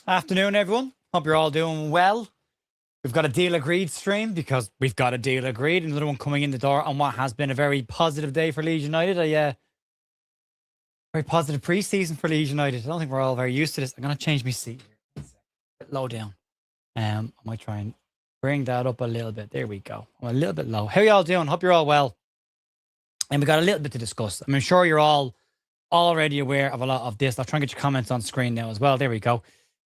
Afternoon, everyone. Hope you're all doing well. We've got a deal agreed stream because we've got a deal agreed. Another one coming in the door on what has been a very positive day for Leeds United. Very positive pre-season for Leeds United. I don't think we're all very used to this. I'm going to change my seat here. Bit low down. I might try and bring that up a little bit. There we go. I'm a little bit low. How are you all doing? Hope you're all well. And we got a little bit to discuss. I'm sure you're all already aware of a lot of this. I'll try and get your comments on screen now as well. There we go.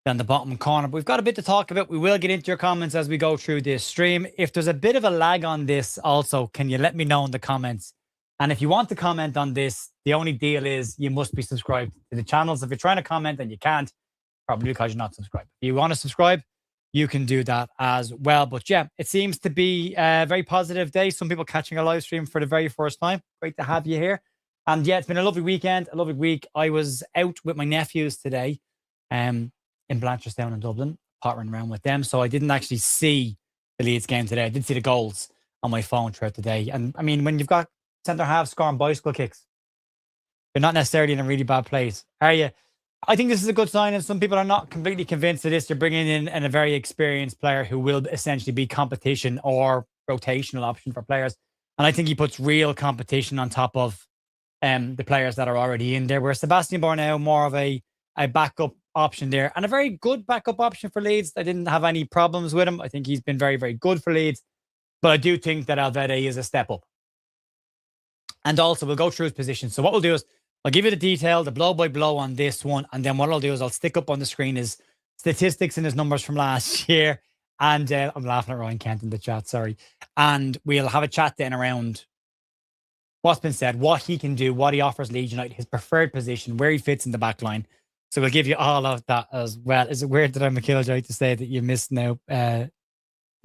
Down the bottom corner. But we've got a bit to talk about. We will get into your comments as we go through this stream. If there's a bit of a lag on this also, can you let me know in the comments? And if you want to comment on this, the only deal is you must be subscribed to the channels. If you're trying to comment and you can't, probably because you're not subscribed. If you want to subscribe, you can do that as well. But yeah, it seems to be a very positive day. Some people catching a live stream for the very first time. Great to have you here. And yeah, it's been a lovely weekend, a lovely week. I was out with my nephews today in Blanchardstown in Dublin, pottering around with them. So I didn't actually see the Leeds game today. I did see the goals on my phone throughout the day. And I mean, when you've got centre halves scoring bicycle kicks, you're not necessarily in a really bad place, are you? I think this is a good sign, and some people are not completely convinced of this. You're bringing in a very experienced player who will essentially be competition or rotational option for players. And I think he puts real competition on top of the players that are already in there, where Sebastian Borau more of a backup option there, and a very good backup option for Leeds. I didn't have any problems with him. I think he's been very, very good for Leeds. But I do think that Elvedi is a step up. And also, we'll go through his position. So what we'll do is I'll give you the detail, the blow by blow on this one. And then what I'll do is I'll stick up on the screen his statistics and his numbers from last year. And I'm laughing at Ryan Kent in the chat, sorry. And we'll have a chat then around what's been said, what he can do, what he offers Leeds United, his preferred position, where he fits in the back line. So we'll give you all of that as well. Is it weird that I'm a killjoy to say that you missed now? To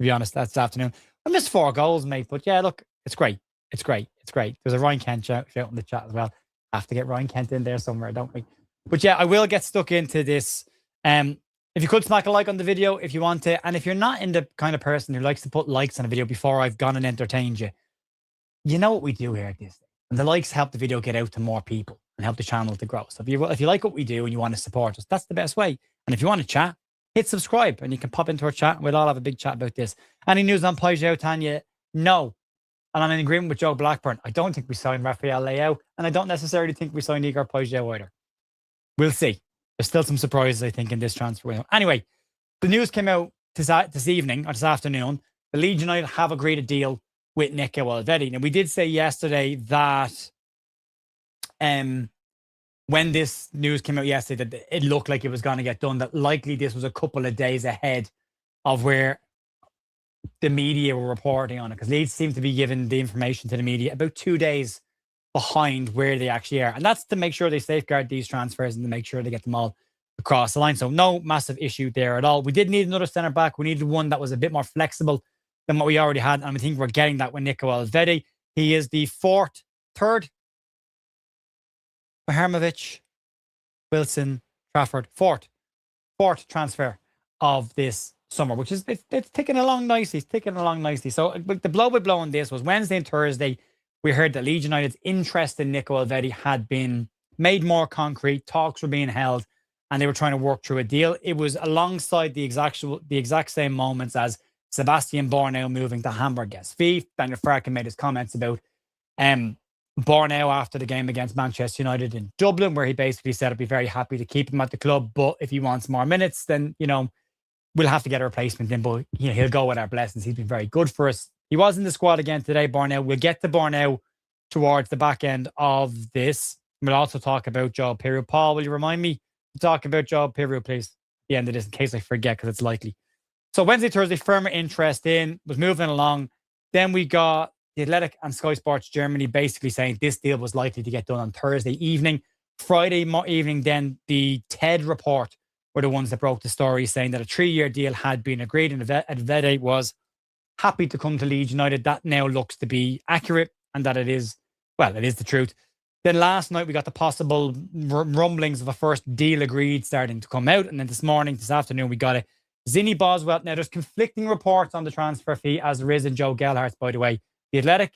be honest, that's this afternoon. I missed 4 goals, mate. But yeah, look, it's great. It's great. It's great. There's a Ryan Kent shout in the chat as well. Have to get Ryan Kent in there somewhere, don't we? But yeah, I will get stuck into this. If you could smack a like on the video if you want to. And if you're not in the kind of person who likes to put likes on a video before I've gone and entertained you, you know what we do here at this thing. And the likes help the video get out to more people and help the channel to grow. So if you like what we do and you want to support us, that's the best way. And if you want to chat, hit subscribe and you can pop into our chat and we'll all have a big chat about this. Any news on Piroe, Tanya? No. And I'm in agreement with Joe Blackburn. I don't think we signed Rafael Leao, and I don't necessarily think we signed Igor Piroe either. We'll see. There's still some surprises, I think, in this transfer window. Anyway, the news came out this evening or this afternoon. The Leeds United have agreed a deal with Nico Elvedi. Now, we did say yesterday that when this news came out yesterday, that it looked like it was going to get done, that likely this was a couple of days ahead of where the media were reporting on it, because Leeds seem to be giving the information to the media about 2 days behind where they actually are. And that's to make sure they safeguard these transfers and to make sure they get them all across the line. So no massive issue there at all. We did need another centre back. We needed one that was a bit more flexible than what we already had. And I think we're getting that with Nico Elvedi. He is the third, Maharmovic, Wilson, Trafford, fourth transfer of this summer, which is it's ticking along nicely. It's ticking along nicely. So the blow by blow on this was Wednesday and Thursday. We heard that Leeds United's interest in Nico Elvedi had been made more concrete. Talks were being held, and they were trying to work through a deal. It was alongside the exact same moments as Sebastian Borau moving to Hamburg SV. Daniel Farke made his comments about Borau after the game against Manchester United in Dublin, where he basically said he'd be very happy to keep him at the club, but if he wants more minutes, then we'll have to get a replacement in, but he'll go with our blessings. He's been very good for us. He was in the squad again today, Borau. We'll get to Borau towards the back end of this. We'll also talk about Joe Piroe. Paul, will you remind me to talk about Joe Piroe, please, at the end of this, in case I forget, because it's likely. So Wednesday, Thursday, firmer interest in, was moving along. Then we got The Athletic and Sky Sports Germany basically saying this deal was likely to get done on Thursday evening. Friday evening, then the TED report were the ones that broke the story, saying that a 3-year deal had been agreed, and Elvedi was happy to come to Leeds United. That now looks to be accurate, and that it is the truth. Then last night we got the possible rumblings of a first deal agreed starting to come out, and then this afternoon, we got it. Zinny Boswell. Now there's conflicting reports on the transfer fee, as there is in Joe Gelhart's, by the way. The Athletic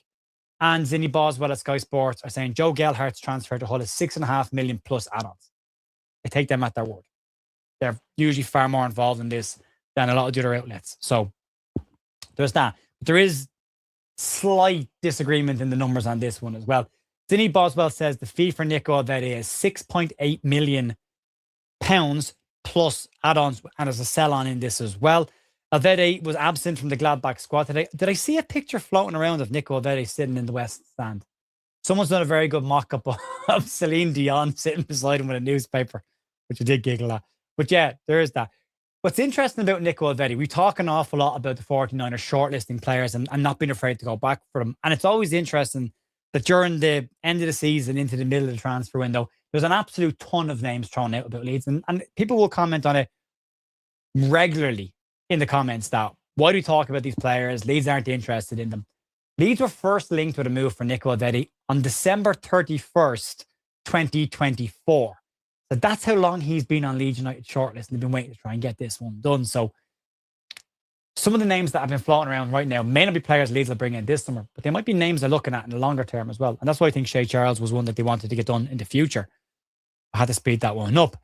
and Zinny Boswell at Sky Sports are saying Joe Gelhart's transfer to Hull is $6.5 million plus add-ons. I take them at their word. they're usually far more involved in this than a lot of the other outlets. So there's that. But there is slight disagreement in the numbers on this one as well. Vinny Boswell says the fee for Nico Elvedi is £6.8 million plus add-ons, and there's a sell-on in this as well. Elvedi was absent from the Gladbach squad today. Did I see a picture floating around of Nico Elvedi sitting in the West stand? Someone's done a very good mock-up of Celine Dion sitting beside him with a newspaper, which I did giggle at. But yeah, there is that. What's interesting about Nico Elvedi, we talk an awful lot about the 49ers shortlisting players and not being afraid to go back for them. And it's always interesting that during the end of the season into the middle of the transfer window, there's an absolute ton of names thrown out about Leeds. And people will comment on it regularly in the comments that, why do we talk about these players? Leeds aren't interested in them. Leeds were first linked with a move for Nico Elvedi on December 31st, 2024. So that's how long he's been on Leeds United shortlist, and they've been waiting to try and get this one done. So some of the names that have been floating around right now may not be players Leeds will bring in this summer, but they might be names they're looking at in the longer term as well. And that's why I think Shea Charles was one that they wanted to get done in the future. I had to speed that one up.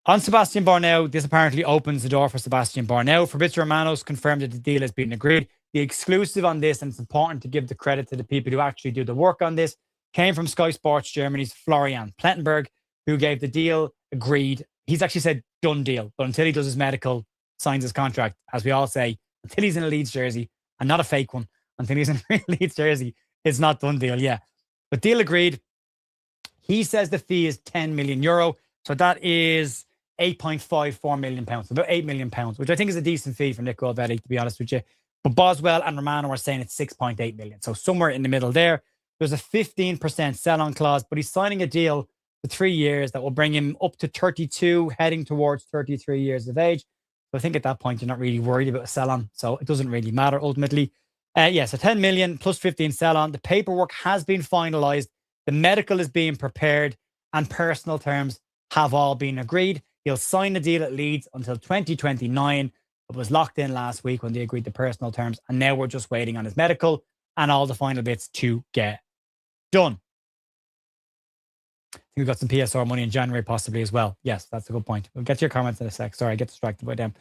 On Sebastian Borau, this apparently opens the door for Sebastian Borau. Fabrizio Romano's confirmed that the deal has been agreed. The exclusive on this, and it's important to give the credit to the people who actually do the work on this, came from Sky Sports Germany's Florian Plettenberg, who gave the deal agreed. He's actually said done deal, but until he does his medical, signs his contract, as we all say, until he's in a Leeds jersey, and not a fake one, until he's in a real Leeds jersey, it's not done deal, yeah. But deal agreed. He says the fee is €10 million. So that is £8.54 million, so about £8 million, which I think is a decent fee for Nico Elvedi, to be honest with you. But Boswell and Romano are saying it's 6.8 million. So somewhere in the middle there. There's a 15% sell-on clause, but he's signing a deal for 3 years that will bring him up to 32, heading towards 33 years of age. So I think at that point, you're not really worried about a sell-on. So it doesn't really matter ultimately. So 10 million plus 15 sell-on. The paperwork has been finalized. The medical is being prepared and personal terms have all been agreed. He'll sign the deal at Leeds until 2029. It was locked in last week when they agreed to personal terms. And now we're just waiting on his medical and all the final bits to get done. I think we've got some PSR money in January possibly as well. Yes, that's a good point. We'll get to your comments in a sec. Sorry, I get distracted by them.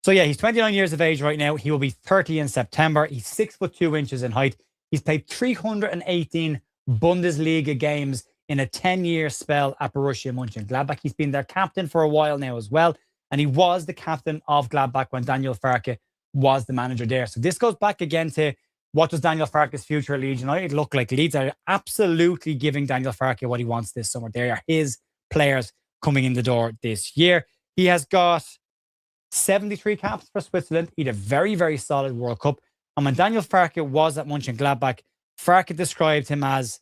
So yeah, he's 29 years of age right now. He will be 30 in September. He's 6'2" in height. He's played 318 Bundesliga games in a 10-year spell at Borussia Mönchengladbach. He's been their captain for a while now as well. And he was the captain of Gladbach when Daniel Farke was the manager there. So this goes back again to, what does Daniel Farke's future at Leeds United look like? Leeds are absolutely giving Daniel Farke what he wants this summer. They are his players coming in the door this year. He has got 73 caps for Switzerland. He had a very, very solid World Cup. And when Daniel Farke was at Mönchengladbach, Farke described him as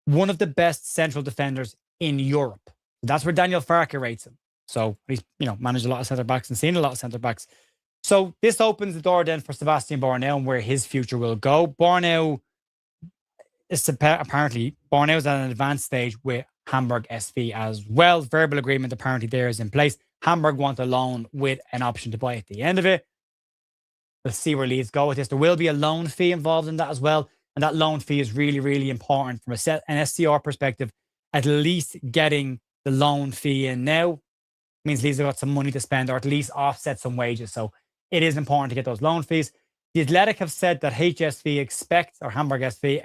one of the best central defenders in Europe. That's where Daniel Farke rates him. So he's, managed a lot of centre-backs and seen a lot of centre-backs. So this opens the door then for Sebastian Borau and where his future will go. Borau is apparently at an advanced stage with Hamburg SV as well. Verbal agreement apparently there is in place. Hamburg want a loan with an option to buy at the end of it. We'll see where Leeds go with this. There will be a loan fee involved in that as well. And that loan fee is really, really important from an SCR perspective. At least getting the loan fee in now means Leeds have got some money to spend, or at least offset some wages. So it is important to get those loan fees. The Athletic have said that Hamburg SV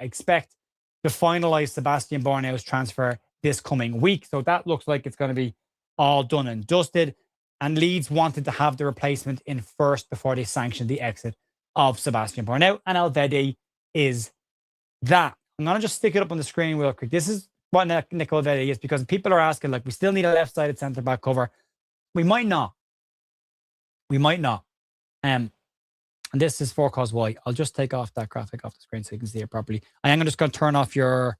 expect to finalize Sebastian Borau's transfer this coming week. So that looks like it's going to be all done and dusted. And Leeds wanted to have the replacement in first before they sanctioned the exit of Sebastian Borau. And Elvedi is that. I'm going to just stick it up on the screen real quick. This is what Nico Elvedi is, because people are asking, we still need a left-sided centre-back cover. We might not. And this is for cause why. I'll just take off that graphic off the screen so you can see it properly. I am just going to turn off your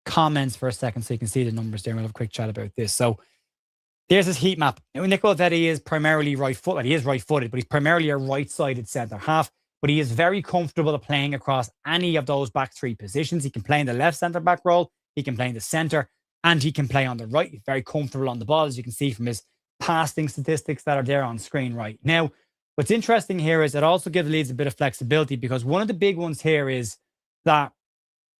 comments for a second so you can see the numbers there. We'll have a quick chat about this. So there's his heat map. Now, Nico Elvedi is primarily right-footed. He is right-footed, but he's primarily a right-sided centre-half. But he is very comfortable at playing across any of those back three positions. He can play in the left centre-back role. He can play in the centre. And he can play on the right. He's very comfortable on the ball, as you can see from his passing statistics that are there on screen right now. What's interesting here is it also gives Leeds a bit of flexibility, because one of the big ones here is that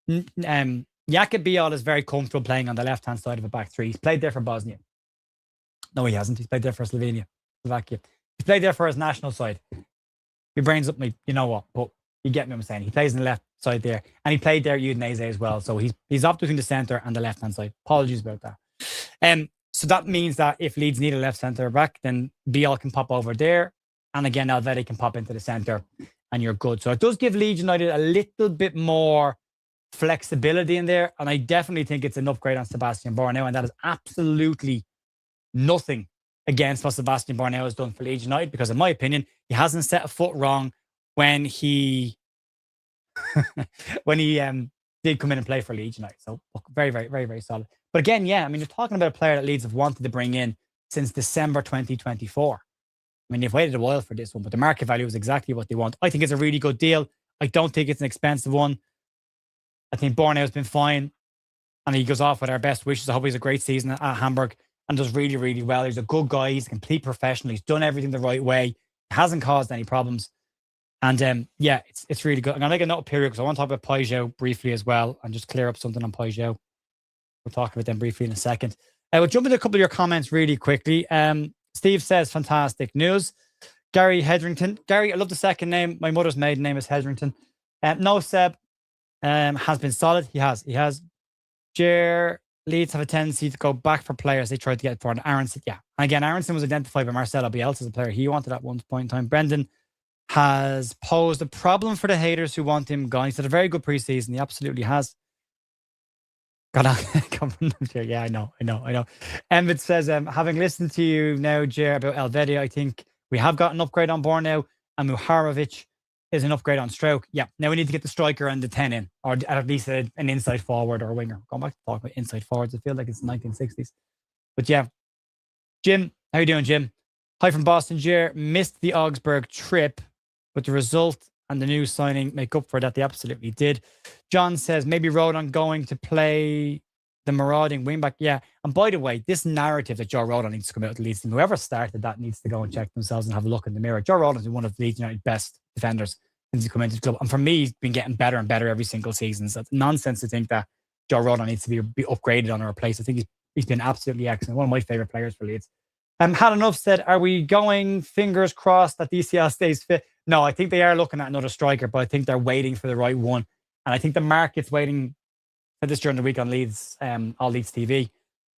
Jakub Bial is very comfortable playing on the left-hand side of a back three. He's played there for Bosnia. No, he hasn't. He's played there for Slovakia. He's played there for his national side. My brain's up me, you know what? But you get me what I'm saying. He plays on the left side there. And he played there at Udinese as well. So he's up between the centre and the left-hand side. Apologies about that. So that means that if Leeds need a left centre back, then BL can pop over there. And again, Elvedi can pop into the centre and you're good. So it does give Leeds United a little bit more flexibility in there. And I definitely think it's an upgrade on Sebastian Borau. And that is absolutely nothing against what Sebastian Borau has done for Leeds United, because in my opinion, he hasn't set a foot wrong when he did come in and play for Leeds United. So very, very, very, very solid. But again, yeah, I mean, you're talking about a player that Leeds have wanted to bring in since December 2024. I mean, they've waited a while for this one, but the market value is exactly what they want. I think it's a really good deal. I don't think it's an expensive one. I think Borau has been fine, and he goes off with our best wishes. I hope he's a great season at Hamburg and does really, really well. He's a good guy. He's a complete professional. He's done everything the right way. Hasn't caused any problems. And yeah, it's really good. I'm going to make a note of Piroe because I want to talk about Piroe briefly as well and just clear up something on Piroe. We'll talk about them briefly in a second. We'll jump into a couple of your comments really quickly. Steve says, fantastic news. Gary Hedrington. Gary, I love the second name. My mother's maiden name is Hedrington. No, Seb has been solid. He has. Leeds have a tendency to go back for players they tried to get for. And Aronson, yeah. And again, Aronson was identified by Marcelo Bielsa as a player he wanted at one point in time. Brendan has posed a problem for the haters who want him gone. He's had a very good preseason. He absolutely has. Yeah, I know. Emmett says, having listened to you now, Jer, about Elvedi, I think we have got an upgrade on board now, and Muharovic is an upgrade on Stroke. Yeah, now we need to get the striker and the 10 in, or at least an inside forward or a winger. Going back to talk about inside forwards, I feel like it's the 1960s. But yeah, Jim, how you doing, Jim? Hi from Boston, Jer. Missed the Augsburg trip, but the result and the new signing make up for that. They absolutely did. John says, maybe Rodon going to play the marauding wingback. Yeah. And by the way, this narrative that Joe Rodon needs to come out to Leeds, and whoever started that needs to go and check themselves and have a look in the mirror. Joe Rodon is one of Leeds United's best defenders since he come into the club. And for me, he's been getting better and better every single season. So it's nonsense to think that Joe Rodon needs to be upgraded on or replaced. I think he's been absolutely excellent. One of my favourite players for Leeds. Had enough said, are we going fingers crossed that DCL stays fit? No, I think they are looking at another striker, but I think they're waiting for the right one. And I think the market's waiting for this during the week on Leeds, all Leeds TV.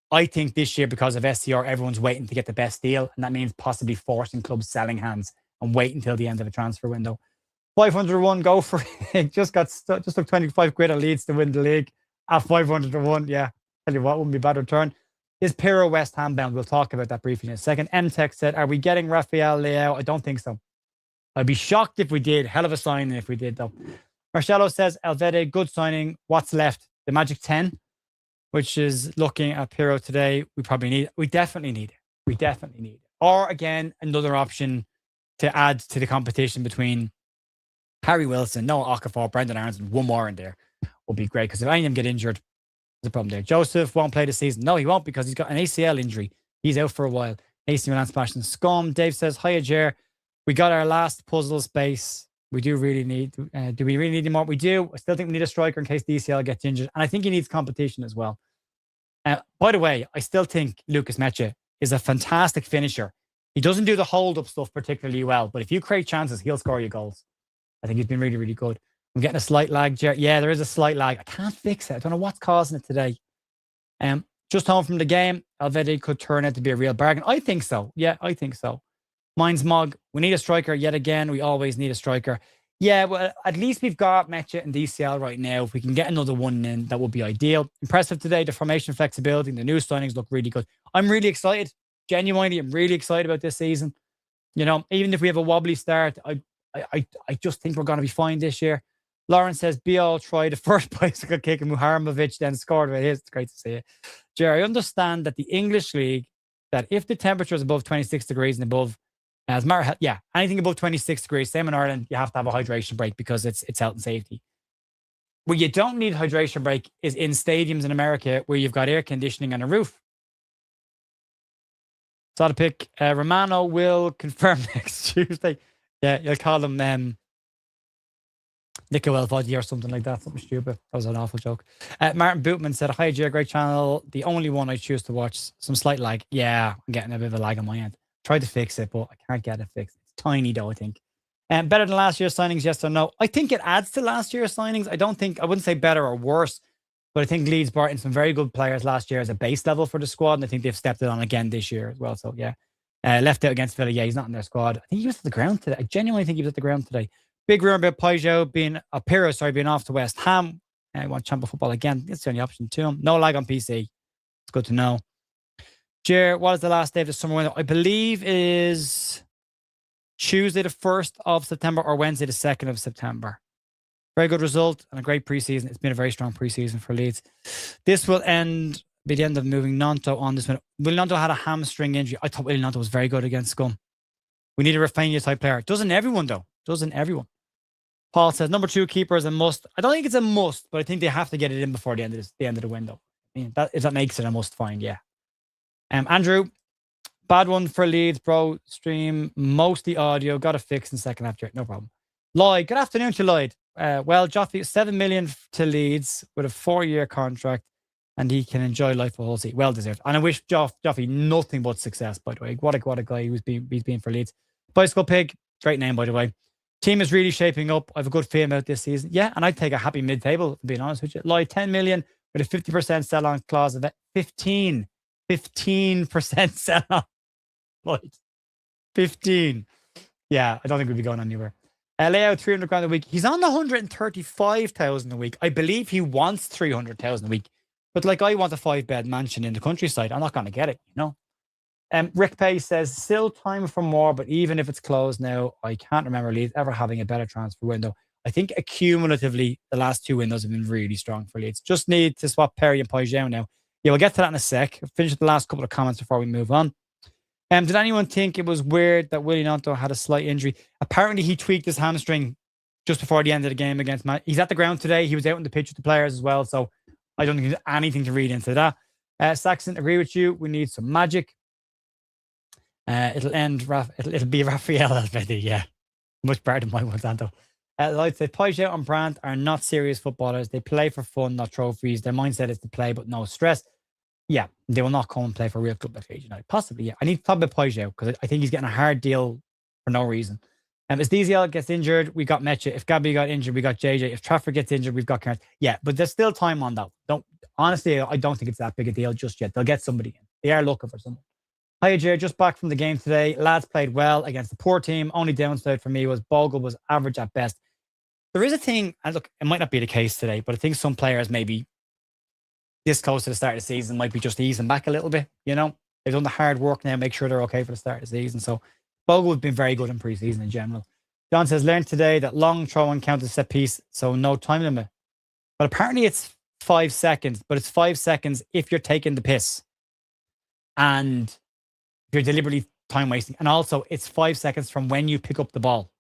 I think this year, because of SCR, everyone's waiting to get the best deal. And that means possibly forcing clubs selling hands and wait until the end of a transfer window. 501, go for it. Just took 25 quid at Leeds to win the league at 501. Yeah, tell you what, wouldn't be a bad return. Is Piroe West Ham bound? We'll talk about that briefly in a second. M-Tech said, are we getting Rafael Leao? I don't think so. I'd be shocked if we did. Hell of a signing if we did, though. Marcelo says, Elvedi, good signing. What's left? The magic 10, which is looking at Piroe today. We definitely need it. Or again, another option to add to the competition between Harry Wilson, Noah Okafor, Brendan Aronson, one more in there would be great. Because if any of them get injured, there's a problem there. Joseph won't play the season. No, he won't, because he's got an ACL injury. He's out for a while. AC Milan smashing scum. Dave says, hiya, Jer. We got our last puzzle space. We do really need, do we really need more? We do. I still think we need a striker in case DCL gets injured. And I think he needs competition as well. By the way, I still think Lucas Mecha is a fantastic finisher. He doesn't do the hold-up stuff particularly well, but if you create chances, he'll score you goals. I think he's been really, really good. I'm getting a slight lag, Jer. Yeah, there is a slight lag. I can't fix it. I don't know what's causing it today. Just home from the game, Elvedi could turn out to be a real bargain. I think so. Yeah, I think so. Mine's Mog. We need a striker yet again. We always need a striker. Yeah, well, at least we've got Mecha and DCL right now. If we can get another one in, that would be ideal. Impressive today. The formation flexibility, the new signings look really good. I'm really excited. Genuinely, I'm really excited about this season. You know, even if we have a wobbly start, I just think we're going to be fine this year. Lauren says, BL tried the first bicycle kick and Muharovic then scored with his. It's great to see it. Jerry, I understand that the English league, that if the temperature is above 26 degrees and above, as Mara, yeah, anything above 26 degrees, same in Ireland, you have to have a hydration break because it's health and safety. Where you don't need a hydration break is in stadiums in America where you've got air conditioning and a roof. So to pick. Romano will confirm next Tuesday. Yeah, you'll call him Nico Elvedi or something like that. Something stupid. That was an awful joke. Martin Bootman said, "Hi, Jay, great channel. The only one I choose to watch. Some slight lag. Yeah, I'm getting a bit of a lag on my end. Tried to fix it, but I can't get it fixed. It's tiny though, I think. Better than last year's signings, yes or no? I think it adds to last year's signings. I wouldn't say better or worse, but I think Leeds brought in some very good players last year as a base level for the squad, and I think they've stepped it on again this year as well. So yeah, left out against Villa. Yeah, he's not in their squad. I think he was at the ground today. I genuinely think he was at the ground today. Big rumor about Piroe being off to West Ham. I want Champion Football again. It's the only option to him. No lag on PC. It's good to know. Jer, what is the last day of the summer window? I believe is Tuesday the 1st of September or Wednesday the 2nd of September. Very good result and a great preseason. It's been a very strong preseason for Leeds. This will be the end of moving Nonto on this one. Willie Nonto had a hamstring injury. I thought Willie Nonto was very good against Scum. We need a Rafinha type player. Doesn't everyone though? Doesn't everyone? Paul says number 2 keeper is a must. I don't think it's a must, but I think they have to get it in before the end of the window. I mean, if that makes it a must, fine. Yeah. Andrew, bad one for Leeds, bro. Stream mostly audio. Got to fix in second half. No problem. Lloyd, good afternoon to Lloyd. Well, Joffrey, 7 million to Leeds with a 4-year contract, and he can enjoy life a whole season. Well deserved. And I wish Joffrey nothing but success. By the way, what a guy he's been for Leeds. Bicycle Pig, great name by the way. Team is really shaping up. I have a good feeling about this season. Yeah, and I'd take a happy mid-table, to be honest with you. Lloyd, 10 million with a 50% sell-on clause of 15% sell-on. Lloyd, 15. Yeah, I don't think we'd be going anywhere. Layout 300 grand a week. He's on the 135,000 a week. I believe he wants 300,000 a week. But like, I want a 5-bed mansion in the countryside. I'm not going to get it, you know. Rick Pay says, still time for more, but even if it's closed now, I can't remember Leeds ever having a better transfer window. I think accumulatively, the last 2 windows have been really strong for Leeds. Just need to swap Perry and Piroe now. Yeah, we'll get to that in a sec. I'll finish the last couple of comments before we move on. Did anyone think it was weird that Willie Nonto had a slight injury? Apparently, he tweaked his hamstring just before the end of the game against Man. He's at the ground today. He was out on the pitch with the players as well. So I don't think there's anything to read into that. Saxon, agree with you. We need some magic. It'll be Raphael Elvedi, yeah. Much better than my one, Santo. Like say, Piroe and Brandt are not serious footballers. They play for fun, not trophies. Their mindset is to play, but no stress. Yeah, they will not come and play for a real club like Leeds United. Possibly, yeah. I need to talk about Piroe because I think he's getting a hard deal for no reason. If DZL gets injured, we got Mecha. If Gabby got injured, we got JJ. If Trafford gets injured, we've got Karen. Yeah, but there's still time on that. Honestly, I don't think it's that big a deal just yet. They'll get somebody in. They are looking for someone. Hi, Jerry. Just back from the game today. Lads played well against a poor team. Only downside for me was Bogle was average at best. There is a thing, and look, it might not be the case today, but I think some players maybe this close to the start of the season might be just easing back a little bit. You know, they've done the hard work now, make sure they're okay for the start of the season. So Bogle has been very good in preseason in general. John says, learned today that long throw-in counts as set piece, so no time limit. But apparently it's 5 seconds, but it's 5 seconds if you're taking the piss. And if you're deliberately time wasting. And also, it's 5 seconds from when you pick up the ball,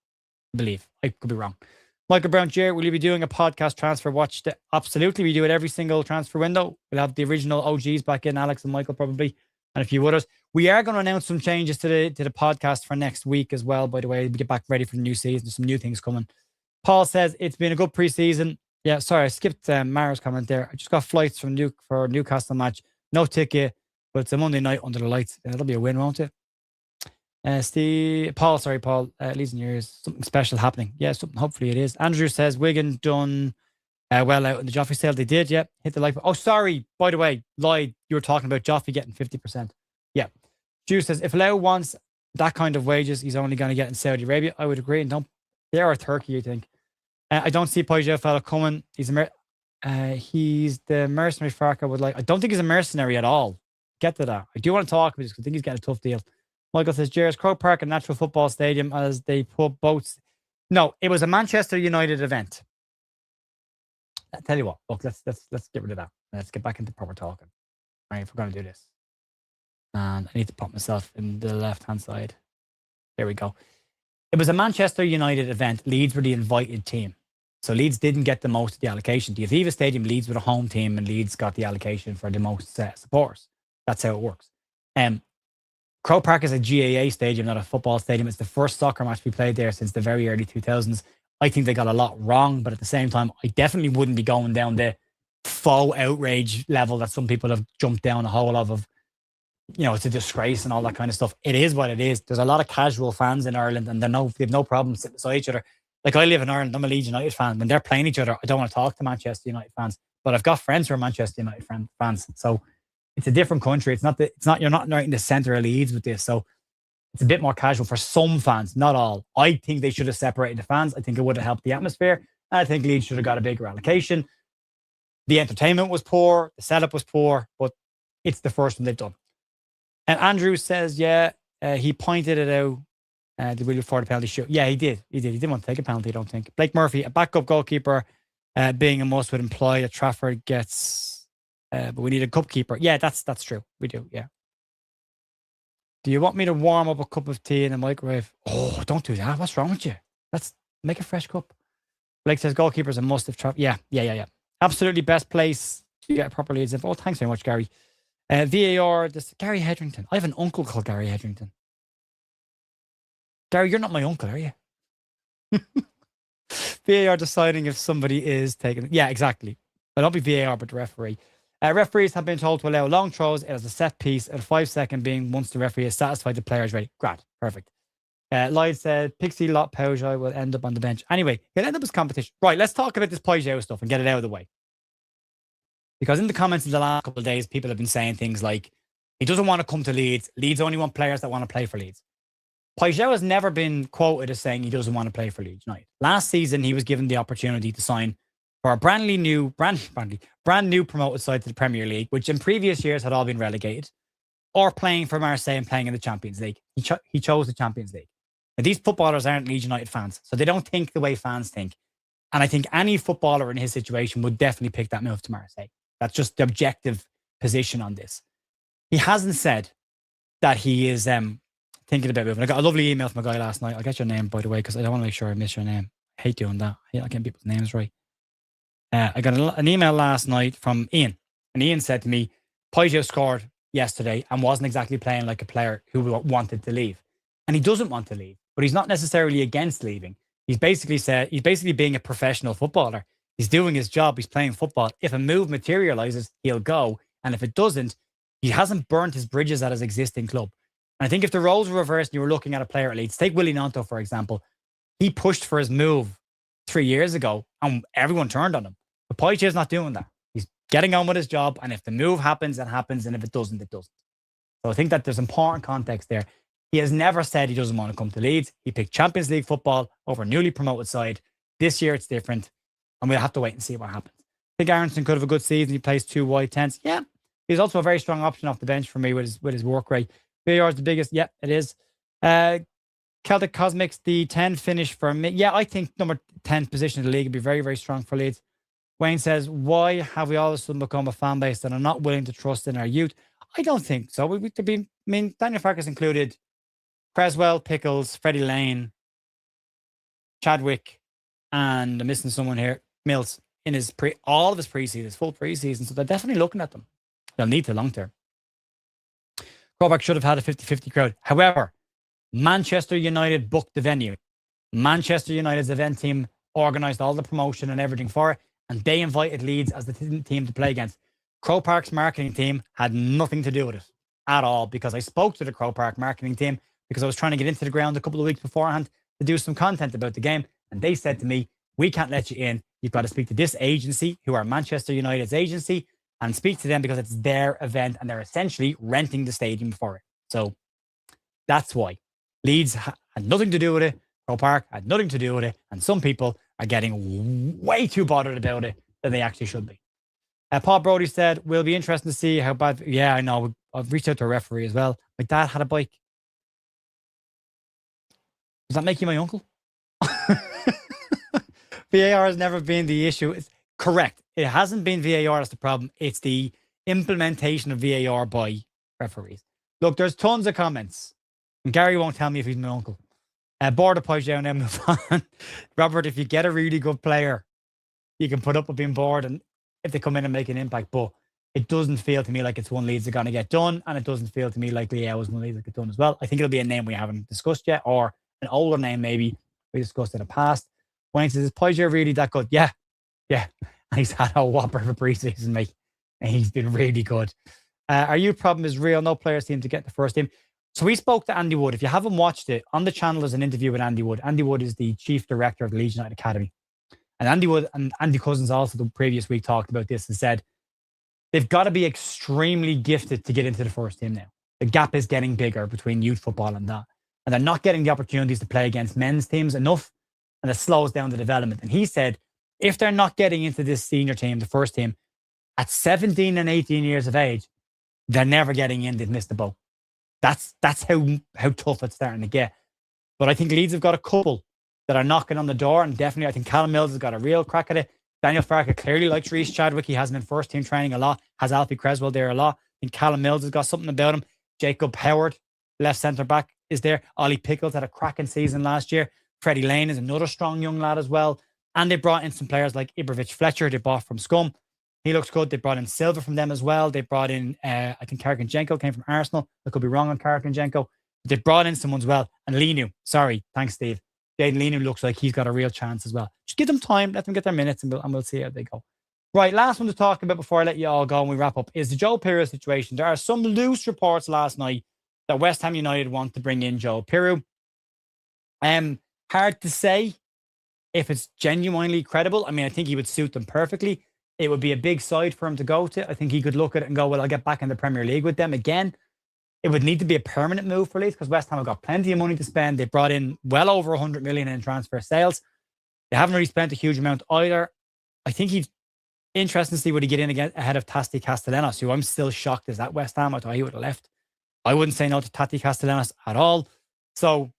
I believe. I could be wrong. Michael Brown, Jared, will you be doing a podcast transfer watch? Absolutely. We do it every single transfer window. We'll have the original OGs back in, Alex and Michael probably, and a few others. We are going to announce some changes to the podcast for next week as well, by the way. We get back ready for the new season. There's some new things coming. Paul says, it's been a good preseason. Yeah, sorry, I skipped Mara's comment there. I just got flights for Newcastle match. No ticket, but it's a Monday night under the lights. That'll be a win, won't it? Paul, Leeds in years, something special happening. Yeah, something, hopefully it is. Andrew says, Wigan done well out in the Joffrey sale. They did, yeah. Hit the like. Oh, sorry, by the way, Lloyd, you were talking about Joffrey getting 50%. Yeah. Drew says, if Lau wants that kind of wages, he's only going to get in Saudi Arabia. I would agree. And they are Turkey, I think. I don't see Piroe fella coming. He's the mercenary Farke would like. I don't think he's a mercenary at all. Get to that. I do want to talk about this because I think he's getting a tough deal. Michael says, Jared's Croke Park, a natural football stadium as they put boats. No, it was a Manchester United event. I tell you what, look, let's get rid of that. Let's get back into proper talking. All right, if we're going to do this. And I need to put myself in the left-hand side. There we go. It was a Manchester United event. Leeds were the invited team. So Leeds didn't get the most of the allocation. The Aviva Stadium, Leeds were a home team and Leeds got the allocation for the most supporters. That's how it works. Croke Park is a GAA stadium, not a football stadium. It's the first soccer match we played there since the very early 2000s. I think they got a lot wrong, but at the same time, I definitely wouldn't be going down the faux outrage level that some people have jumped down a hole of, it's a disgrace and all that kind of stuff. It is what it is. There's a lot of casual fans in Ireland and they have no problem sitting beside each other. Like I live in Ireland, I'm a Leeds United fan. When they're playing each other, I don't want to talk to Manchester United fans, but I've got friends who are Manchester United fans. So it's a different country. You're not right in the center of Leeds with this. So it's a bit more casual for some fans, not all. I think they should have separated the fans. I think it would have helped the atmosphere. And I think Leeds should have got a bigger allocation. The entertainment was poor. The setup was poor, but it's the first one they've done. And Andrew says, he pointed it out. Did we look for the penalty shoot? Yeah, he did. He didn't want to take a penalty, I don't think. Blake Murphy, a backup goalkeeper, being a must would imply that Trafford gets, but we need a cup keeper. Yeah, that's true. We do, yeah. Do you want me to warm up a cup of tea in the microwave? Oh, don't do that. What's wrong with you? Let's make a fresh cup. Blake says goalkeepers a must if Trafford. Yeah. Absolutely best place to get properly. Oh, thanks very much, Gary. VAR, Gary Hedrington. I have an uncle called Gary Hedrington. Gary, you're not my uncle, are you? VAR deciding if somebody is taking. Yeah, exactly. But not be VAR, but the referee. Referees have been told to allow long throws as a set piece at a 5-second being once the referee is satisfied the player is ready. Grand. Perfect. Lloyd said Pixie Lot Piroe will end up on the bench. Anyway, he'll end up as competition. Right, let's talk about this Piroe stuff and get it out of the way. Because in the comments in the last couple of days, people have been saying things like, he doesn't want to come to Leeds. Leeds only want players that want to play for Leeds. Piroe has never been quoted as saying he doesn't want to play for Leeds United. Last season, he was given the opportunity to sign for a brand new promoted side to the Premier League, which in previous years had all been relegated, or playing for Marseille and playing in the Champions League. He chose the Champions League. Now, these footballers aren't Leeds United fans, so they don't think the way fans think. And I think any footballer in his situation would definitely pick that move to Marseille. That's just the objective position on this. He hasn't said that he is thinking about moving. I got a lovely email from a guy last night. I'll get your name, by the way, because I don't want to make sure I miss your name. I hate doing that. I hate not getting people's names right. I got an email last night from Ian. And Ian said to me, Piroe scored yesterday and wasn't exactly playing like a player who wanted to leave. And he doesn't want to leave, but he's not necessarily against leaving. He's basically being a professional footballer. He's doing his job. He's playing football. If a move materializes, he'll go. And if it doesn't, he hasn't burnt his bridges at his existing club. And I think if the roles were reversed and you were looking at a player at Leeds, take Willie Gnonto, for example. He pushed for his move 3 years ago and everyone turned on him. But Piroe's not doing that. He's getting on with his job. And if the move happens, it happens. And if it doesn't, it doesn't. So I think that there's important context there. He has never said he doesn't want to come to Leeds. He picked Champions League football over a newly promoted side. This year, it's different. And we'll have to wait and see what happens. I think Aronson could have a good season. He plays 2 wide 10s. Yeah. He's also a very strong option off the bench for me with his work rate. VAR is the biggest. Yeah, it is. Celtic Cosmics, the 10 finish for me. Yeah, I think number 10 position in the league would be very, very strong for Leeds. Wayne says, why have we all of a sudden become a fan base that are not willing to trust in our youth? I don't think so. Daniel Farke included Creswell, Pickles, Freddie Lane, Chadwick, and I'm missing someone here, Mills, in all of his preseasons, full preseason. So they're definitely looking at them. They'll need to long term. Croback should have had a 50-50 crowd. However, Manchester United booked the venue. Manchester United's event team organised all the promotion and everything for it, and they invited Leeds as the team to play against. Croke Park's marketing team had nothing to do with it at all, because I spoke to the Croke Park marketing team because I was trying to get into the ground a couple of weeks beforehand to do some content about the game, and they said to me, we can't let you in. You've got to speak to this agency, who are Manchester United's agency, and speak to them because it's their event and they're essentially renting the stadium for it. So that's why. Leeds had nothing to do with it. Croke Park had nothing to do with it. And some people are getting way too bothered about it than they actually should be. Paul Brody said, we'll be interested to see how bad. Yeah, I know. I've reached out to a referee as well. My dad had a bike. Does that make you my uncle? VAR has never been the issue. It's correct. It hasn't been VAR that's the problem. It's the implementation of VAR by referees. Look, there's tons of comments. And Gary won't tell me if he's my uncle. Board of Piroe and then move on. Robert, if you get a really good player, you can put up with being bored and if they come in and make an impact. But it doesn't feel to me like it's one Leeds are going to get done. And it doesn't feel to me like Leao is one Leeds that get done as well. I think it'll be a name we haven't discussed yet, or an older name maybe we discussed in the past. Wayne says, is Piroe really that good? Yeah. And he's had a whopper of a preseason, mate. And he's been really good. Our youth problem is real. No players seem to get the first team. So we spoke to Andy Wood. If you haven't watched it, on the channel there's an interview with Andy Wood. Andy Wood is the chief director of the Leeds United Academy. And Andy Wood and Andy Cousins also the previous week talked about this and said they've got to be extremely gifted to get into the first team now. The gap is getting bigger between youth football and that. And they're not getting the opportunities to play against men's teams enough, and it slows down the development. And he said, if they're not getting into this senior team, the first team, at 17 and 18 years of age, they're never getting in. They've missed the boat. That's how tough it's starting to get. But I think Leeds have got a couple that are knocking on the door, and definitely I think Callum Mills has got a real crack at it. Daniel Farke clearly likes Reece Chadwick. He has him in first team training a lot, has Alfie Creswell there a lot. I think Callum Mills has got something about him. Jacob Howard, left centre back, is there. Ollie Pickles had a cracking season last year. Freddie Lane is another strong young lad as well. And they brought in some players like Ibrahimovic Fletcher, they bought from Scum. He looks good. They brought in Silva from them as well. They brought in, I think Karkinjenko came from Arsenal. I could be wrong on Karkinjenko. They brought in someone as well. And Linu, sorry, thanks, Steve. Jaden Linu looks like he's got a real chance as well. Just give them time, let them get their minutes, and we'll see how they go. Right, last one to talk about before I let you all go and we wrap up is the Joe Piroe situation. There are some loose reports last night that West Ham United want to bring in Joe Piroe. Hard to say if it's genuinely credible. I mean, I think he would suit them perfectly. It would be a big side for him to go to. I think he could look at it and go, well, I'll get back in the Premier League with them again. It would need to be a permanent move for Leeds because West Ham have got plenty of money to spend. They brought in well over 100 million in transfer sales. They haven't really spent a huge amount either. I think he's interesting to see would he get in again ahead of Tati Castellanos, who I'm still shocked is at West Ham. I thought he would have left. I wouldn't say no to Tati Castellanos at all. So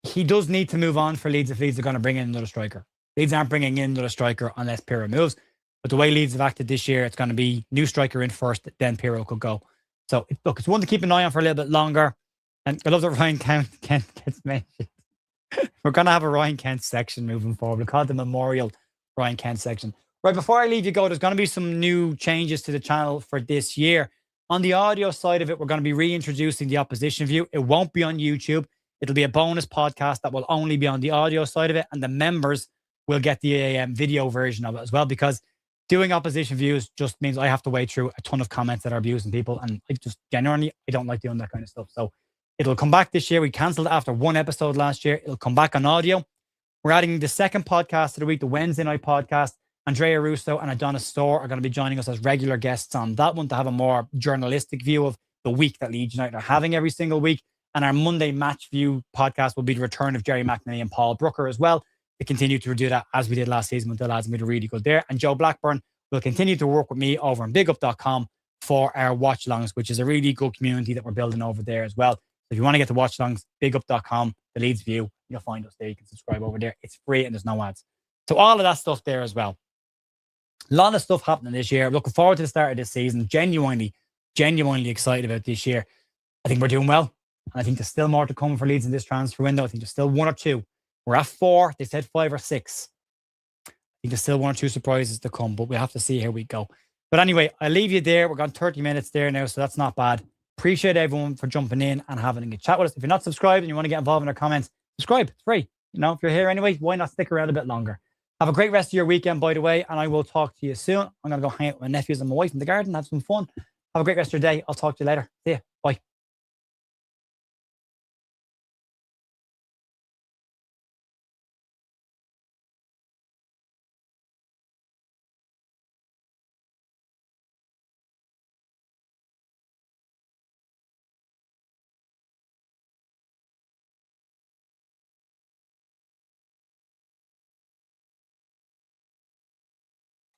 he does need to move on for Leeds if Leeds are going to bring in another striker. Leeds aren't bringing in another striker unless Piroe moves. But the way Leeds have acted this year, it's going to be new striker in first, then Piroe could go. So, look, it's one to keep an eye on for a little bit longer. And I love that Ryan Kent gets mentioned. We're going to have a Ryan Kent section moving forward. We'll call it the Memorial Ryan Kent section. Right, before I leave you go, there's going to be some new changes to the channel for this year. On the audio side of it, we're going to be reintroducing the opposition view. It won't be on YouTube. It'll be a bonus podcast that will only be on the audio side of it. And the members will get the video version of it as well, because doing opposition views just means I have to wade through a ton of comments that are abusing people. And I just genuinely, I don't like doing that kind of stuff. So it'll come back this year. We cancelled it after one episode last year. It'll come back on audio. We're adding the second podcast of the week, the Wednesday night podcast. Andrea Russo and Adonis Storr are going to be joining us as regular guests on that one to have a more journalistic view of the week that Leeds United are having every single week. And our Monday match view podcast will be the return of Jerry McNamee and Paul Brooker as well, to continue to do that as we did last season with the lads, and we did really good there. And Joe Blackburn will continue to work with me over on bigup.com for our watch longs, which is a really good community that we're building over there as well. So if you want to get the watch longs, bigup.com, the Leeds View, you'll find us there. You can subscribe over there. It's free and there's no ads. So all of that stuff there as well. A lot of stuff happening this year. Looking forward to the start of this season. Genuinely excited about this year. I think we're doing well. And I think there's still more to come for Leeds in this transfer window. I think there's still one or two. We're at 4. They said 5 or 6. I think there's still 1 or 2 surprises to come, but we'll have to see how we go. But anyway, I'll leave you there. We're gone 30 minutes there now, so that's not bad. Appreciate everyone for jumping in and having a chat with us. If you're not subscribed and you want to get involved in our comments, subscribe. It's free. You know, if you're here anyway, why not stick around a bit longer? Have a great rest of your weekend, by the way, and I will talk to you soon. I'm going to go hang out with my nephews and my wife in the garden, have some fun. Have a great rest of your day. I'll talk to you later. See ya.